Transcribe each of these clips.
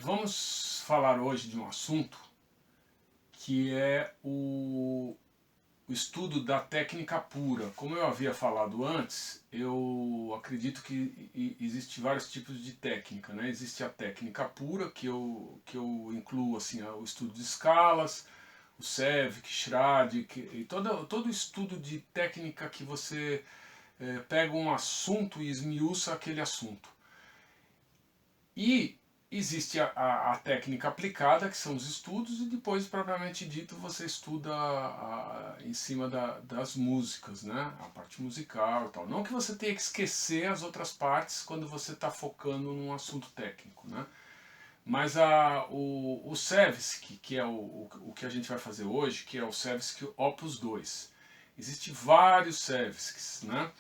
Vamos falar hoje de um assunto que é o estudo da técnica pura. Como eu havia falado antes, eu acredito que existe vários tipos de técnica, né? Existe a técnica pura, que eu incluo assim, o estudo de escalas, o Sevik, Schradik, e todo estudo de técnica que você pega um assunto e esmiuça aquele assunto. E existe a técnica aplicada, que são os estudos, e depois, propriamente dito, você estuda em cima das músicas, né? A parte musical e tal. Não que você tenha que esquecer as outras partes quando você está focando num assunto técnico, né? Mas o Sevski, que é o que a gente vai fazer hoje, que é o Sevski Opus 2. Existem vários Sevskis, né?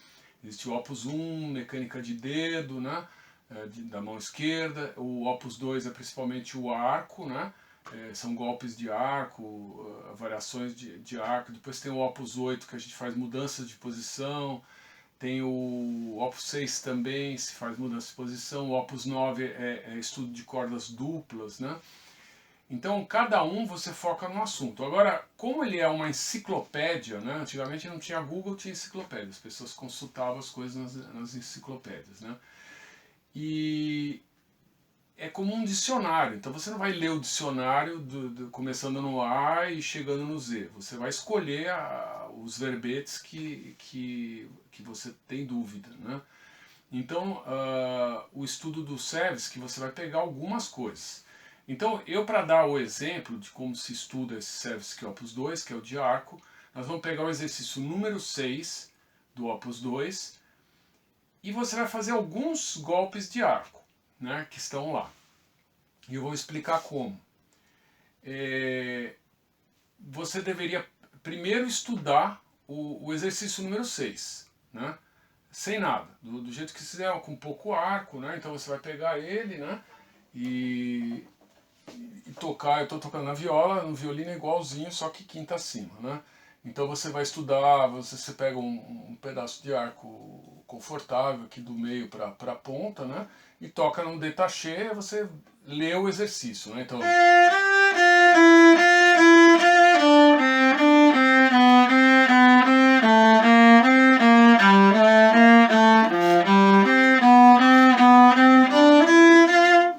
Existe o Opus 1, mecânica de dedo, né? Da mão esquerda. O Opus 2 é principalmente o arco, né? São golpes de arco, variações de arco. Depois tem o Opus 8, que a gente faz mudanças de posição. Tem o Opus 6 também, se faz mudança de posição. O Opus 9 é estudo de cordas duplas, né? Então, cada um você foca num assunto. Agora, como ele é uma enciclopédia, né? Antigamente não tinha Google, tinha enciclopédia. As pessoas consultavam as coisas nas enciclopédias, né? E é como um dicionário. Então, você não vai ler o dicionário começando no A e chegando no Z. Você vai escolher os verbetes que você tem dúvida, né? Então, o estudo do Sevski, você vai pegar algumas coisas. Então, para dar o exemplo de como se estuda esse Sevski Opus 2, que é o de arco, nós vamos pegar o exercício número 6 do Opus 2 e você vai fazer alguns golpes de arco, né, que estão lá. E eu vou explicar como. Você deveria primeiro estudar o exercício número 6, né? Sem nada, do jeito que fizer, com pouco arco, né? Então você vai pegar ele, né? E tocar. Eu estou tocando na viola, no violino é igualzinho, só que quinta acima, né? Então você vai estudar, você pega um pedaço de arco confortável aqui do meio para a ponta, né? E toca num détaché, você lê o exercício, né? Então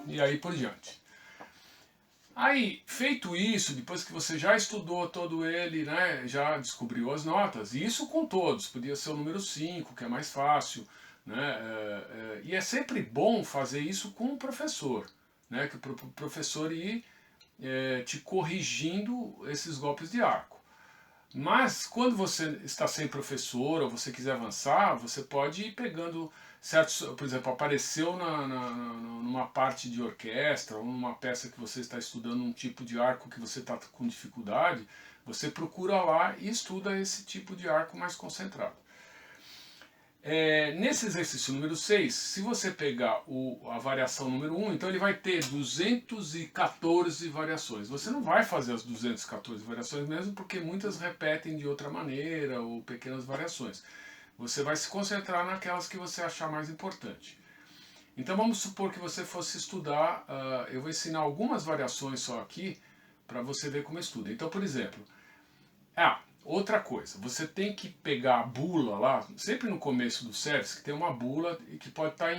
e aí por diante. Aí, feito isso, depois que você já estudou todo ele, né, já descobriu as notas, e isso com todos, podia ser o número 5, que é mais fácil, né, e é sempre bom fazer isso com o professor, né, que o professor ir te corrigindo esses golpes de arco. Mas quando você está sem professor ou você quiser avançar, você pode ir pegando certos, por exemplo, apareceu numa parte de orquestra ou numa peça que você está estudando um tipo de arco que você está com dificuldade, você procura lá e estuda esse tipo de arco mais concentrado. Nesse exercício número 6, se você pegar a variação número 1, então ele vai ter 214 variações. Você não vai fazer as 214 variações mesmo, porque muitas repetem de outra maneira ou pequenas variações. Você vai se concentrar naquelas que você achar mais importante. Então vamos supor que você fosse estudar, eu vou ensinar algumas variações só aqui, para você ver como estuda. Então, por exemplo, outra coisa, você tem que pegar a bula lá, sempre no começo do service, que tem uma bula que pode estar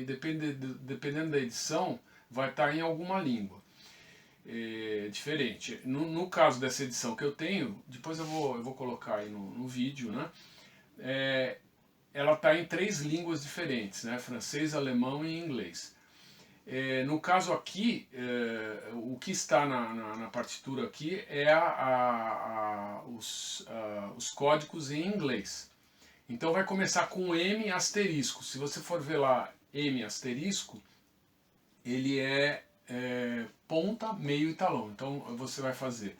dependendo da edição, vai estar em alguma língua diferente. No caso dessa edição que eu tenho, depois eu vou colocar aí no vídeo, né? Ela está em 3 línguas diferentes, né? Francês, alemão e inglês. No caso aqui, o que está na partitura aqui é os códigos em inglês. Então vai começar com M asterisco. Se você for ver lá M asterisco, ele é ponta, meio e talão. Então você vai fazer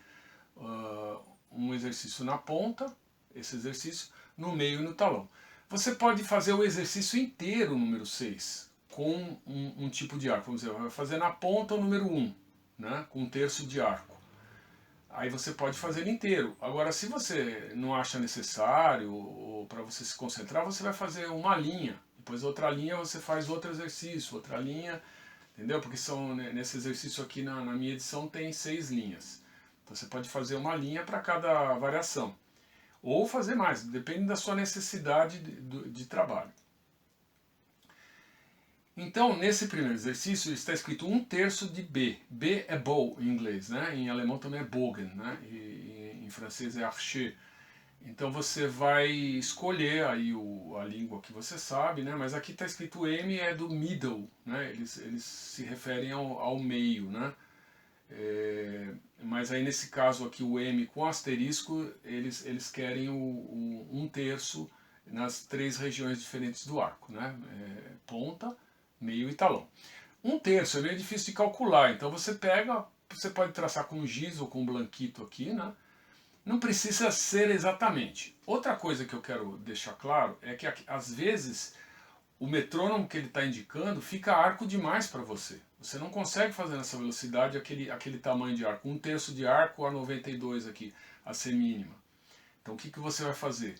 um exercício na ponta, esse exercício, no meio e no talão. Você pode fazer o exercício inteiro, número 6, com um tipo de arco. Vamos dizer, vai fazer na ponta o número 1, né, com 1/3 de arco. Aí você pode fazer ele inteiro. Agora, se você não acha necessário, ou para você se concentrar, você vai fazer uma linha. Depois outra linha você faz outro exercício, outra linha, entendeu? Porque são, né, nesse exercício aqui na minha edição tem 6 linhas. Então você pode fazer uma linha para cada variação. Ou fazer mais, depende da sua necessidade de trabalho. Então, nesse primeiro exercício, está escrito 1/3 de B. B é bow em inglês, né? Em alemão também é Bogen, né? E em francês é archer. Então você vai escolher aí a língua que você sabe, né? Mas aqui está escrito M é do middle, né? Eles se referem ao meio, né? Mas aí nesse caso aqui o M com asterisco, eles querem o 1/3 nas 3 regiões diferentes do arco, né? Ponta, meio e talão. 1/3 é meio difícil de calcular, então você pega, você pode traçar com giz ou com blanquito aqui, né? Não precisa ser exatamente. Outra coisa que eu quero deixar claro é que às vezes o metrônomo que ele está indicando fica arco demais para você. Você não consegue fazer nessa velocidade aquele tamanho de arco. 1/3 de arco a 92 aqui, a ser mínima. Então o que você vai fazer?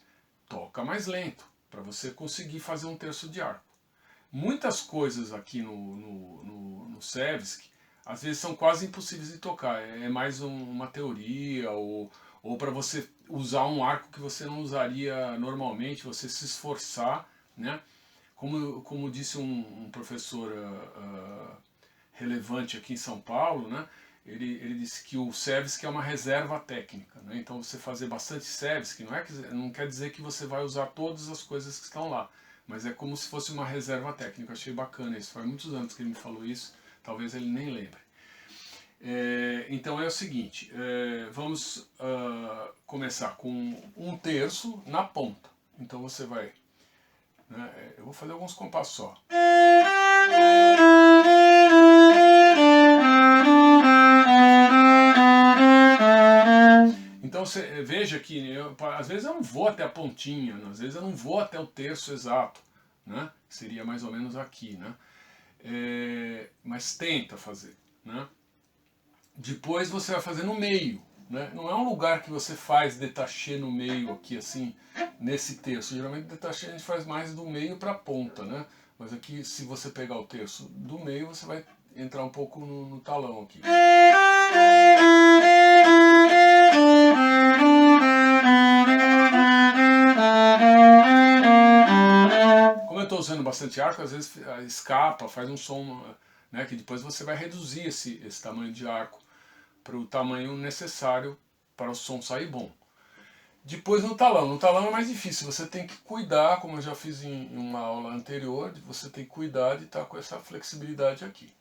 Toca mais lento, para você conseguir fazer 1/3 de arco. Muitas coisas aqui no Sewsk, às vezes são quase impossíveis de tocar. É mais uma teoria, ou para você usar um arco que você não usaria normalmente, você se esforçar, né? Como disse um professor relevante aqui em São Paulo, né? Ele disse que o Sewsk é uma reserva técnica, né? Então você fazer bastante Sewsk não quer dizer que você vai usar todas as coisas que estão lá, mas é como se fosse uma reserva técnica. Eu achei bacana isso, faz muitos anos que ele me falou isso, talvez ele nem lembre. Então é o seguinte, vamos começar com 1/3 na ponta. Então você vai, né, eu vou fazer alguns compassos só. Então você veja que às vezes eu não vou até a pontinha, às vezes eu não vou até o terço exato, né? Seria mais ou menos aqui, né? Mas tenta fazer, né? Depois você vai fazer no meio, né? Não é um lugar que você faz détaché no meio aqui assim, nesse terço. Geralmente détaché a gente faz mais do meio para a ponta, né? Mas aqui, se você pegar o terço do meio, você vai entrar um pouco no talão aqui. Como eu estou usando bastante arco, às vezes escapa, faz um som, né, que depois você vai reduzir esse tamanho de arco para o tamanho necessário para o som sair bom. Depois no talão é mais difícil, você tem que cuidar, como eu já fiz em uma aula anterior, você tem que cuidar de estar com essa flexibilidade aqui,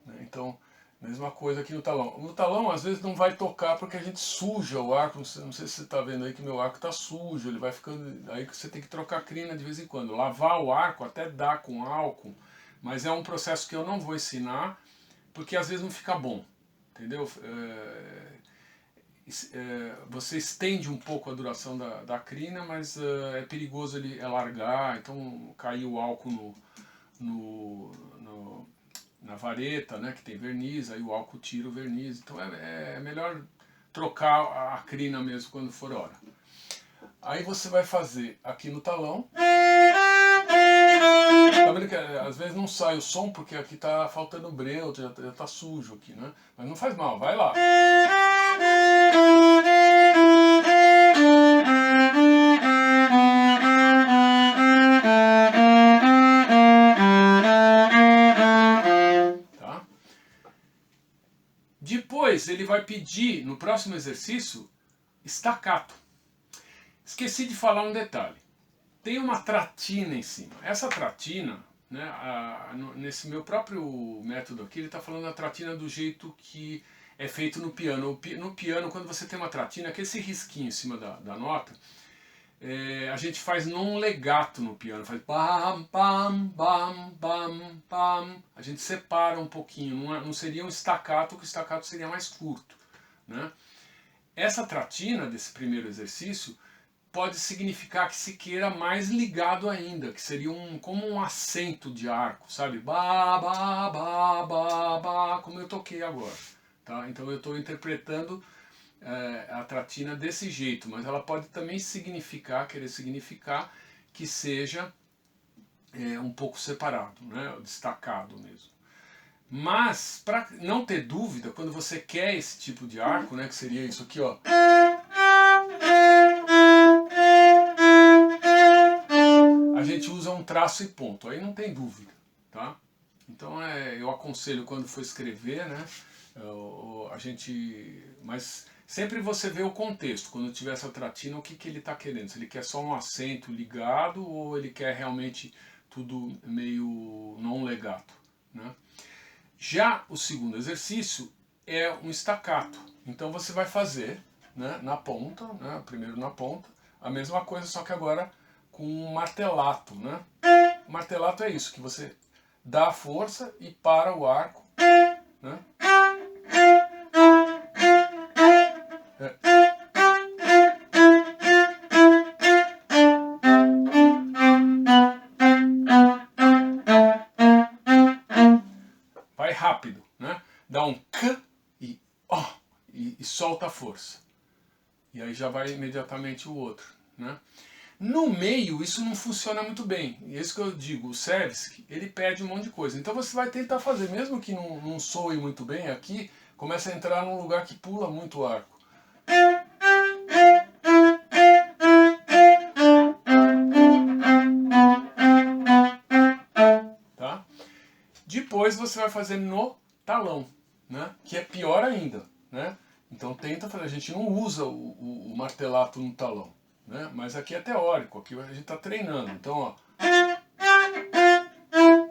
né? Então, mesma coisa aqui no talão. No talão, às vezes, não vai tocar porque a gente suja o arco. Não sei se você está vendo aí que meu arco está sujo, ele vai ficando. Aí você tem que trocar a crina de vez em quando. Lavar o arco até dá com álcool, mas é um processo que eu não vou ensinar, porque às vezes não fica bom, entendeu? Você estende um pouco a duração da crina, mas é perigoso ele largar, então cair o álcool na vareta, né, que tem verniz, aí o álcool tira o verniz, então é melhor trocar a crina mesmo quando for hora. Aí você vai fazer aqui no talão. Tá vendo que às vezes não sai o som porque aqui tá faltando breu, já tá sujo aqui, né? Mas não faz mal, vai lá. Tá? Depois ele vai pedir no próximo exercício staccato. Esqueci de falar um detalhe. Tem uma tratina em cima. Essa tratina, né, nesse meu próprio método aqui, ele está falando da tratina do jeito que é feito no piano. No piano, quando você tem uma tratina, que é esse risquinho em cima da nota, a gente faz num legato no piano, faz bam, bam, bam, bam, bam. A gente separa um pouquinho, não seria um staccato, porque o staccato seria mais curto, né? Essa tratina desse primeiro exercício pode significar que se queira mais ligado ainda, que seria como um acento de arco, sabe? Ba, ba, ba, ba, ba, como eu toquei agora. Tá? Então eu estou interpretando a tratina desse jeito, mas ela pode também querer significar que seja um pouco separado, né? Destacado mesmo. Mas, para não ter dúvida, quando você quer esse tipo de arco, né, que seria isso aqui, ó. A gente usa um traço e ponto, aí não tem dúvida, tá? Então eu aconselho quando for escrever, né, a gente... Mas sempre você vê o contexto, quando tiver essa tratina, o que ele está querendo. Se ele quer só um acento ligado ou ele quer realmente tudo meio não legato, né? Já o segundo exercício é um staccato. Então você vai fazer, né, na ponta, né, primeiro na ponta, a mesma coisa, só que agora com um martelato. Né? O martelato é isso, que você dá a força e para o arco. Né? Vai rápido, né? Dá um K e ó, e solta a força. E aí já vai imediatamente o outro, né? No meio isso não funciona muito bem. E é isso que eu digo, o Sérvski, ele perde um monte de coisa. Então você vai tentar fazer, mesmo que não soe muito bem aqui, começa a entrar num lugar que pula muito o arco. Tá? Depois você vai fazer no talão, né? Que é pior ainda, né? Então tenta fazer, a gente não usa o martelato no talão, né? Mas aqui é teórico, aqui a gente está treinando. Então, ó,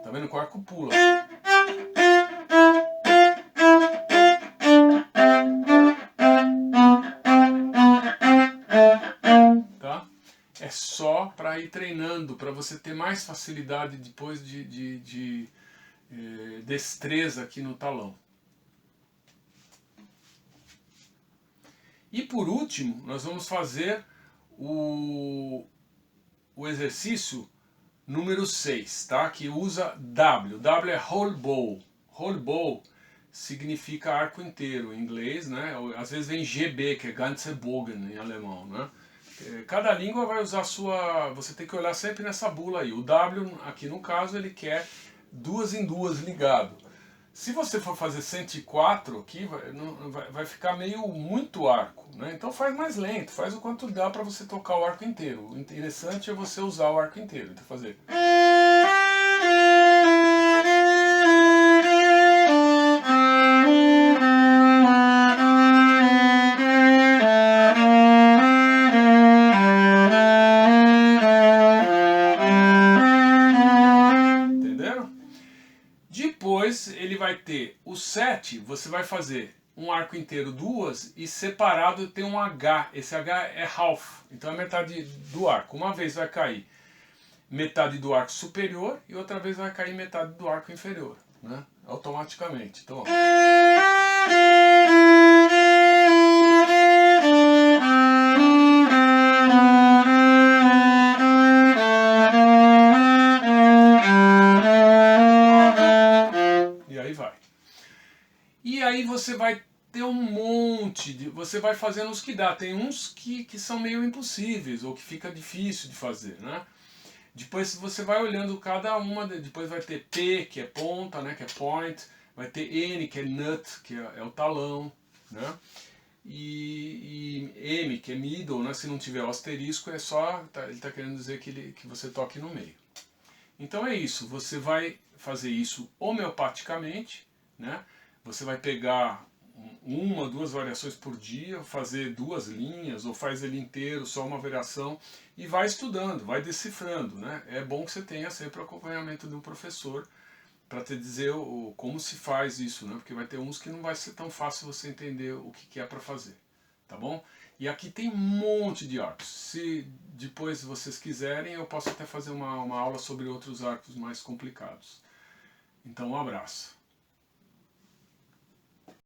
tá vendo que o arco pula? Tá? É só para ir treinando, para você ter mais facilidade depois de destreza aqui no talão. E por último, nós vamos fazer o exercício número 6, tá? Que usa W. W é whole bow. Whole bow significa arco inteiro em inglês, né? Às vezes vem GB, que é ganze Bogen em alemão, né? Cada língua vai usar a sua... Você tem que olhar sempre nessa bula aí. O W, aqui no caso, ele quer duas em duas ligado. Se você for fazer 104 aqui, vai ficar meio muito arco, né? Então faz mais lento, faz o quanto dá para você tocar o arco inteiro. O interessante é você usar o arco inteiro. Então fazer... Depois ele vai ter o 7, você vai fazer um arco inteiro duas e separado tem um H. Esse H é half, então é metade do arco. Uma vez vai cair metade do arco superior e outra vez vai cair metade do arco inferior, né? Automaticamente. Então, ó. E aí vai. E aí você vai ter um monte de... Você vai fazendo os que dá. Tem uns que são meio impossíveis ou que fica difícil de fazer, né? Depois você vai olhando cada uma, depois vai ter P, que é ponta, né, que é point, vai ter N, que é nut, que é o talão, né? E M, que é middle, né? Se não tiver o asterisco, é só, ele está querendo dizer que você toque no meio. Então é isso, você vai fazer isso homeopaticamente, né? Você vai pegar uma, duas variações por dia, fazer duas linhas, ou faz ele inteiro, só uma variação, e vai estudando, vai decifrando, né? É bom que você tenha sempre o acompanhamento de um professor para te dizer como se faz isso, né? Porque vai ter uns que não vai ser tão fácil você entender o que é para fazer, tá bom? E aqui tem um monte de arcos. Se depois vocês quiserem, eu posso até fazer uma aula sobre outros arcos mais complicados. Então um abraço.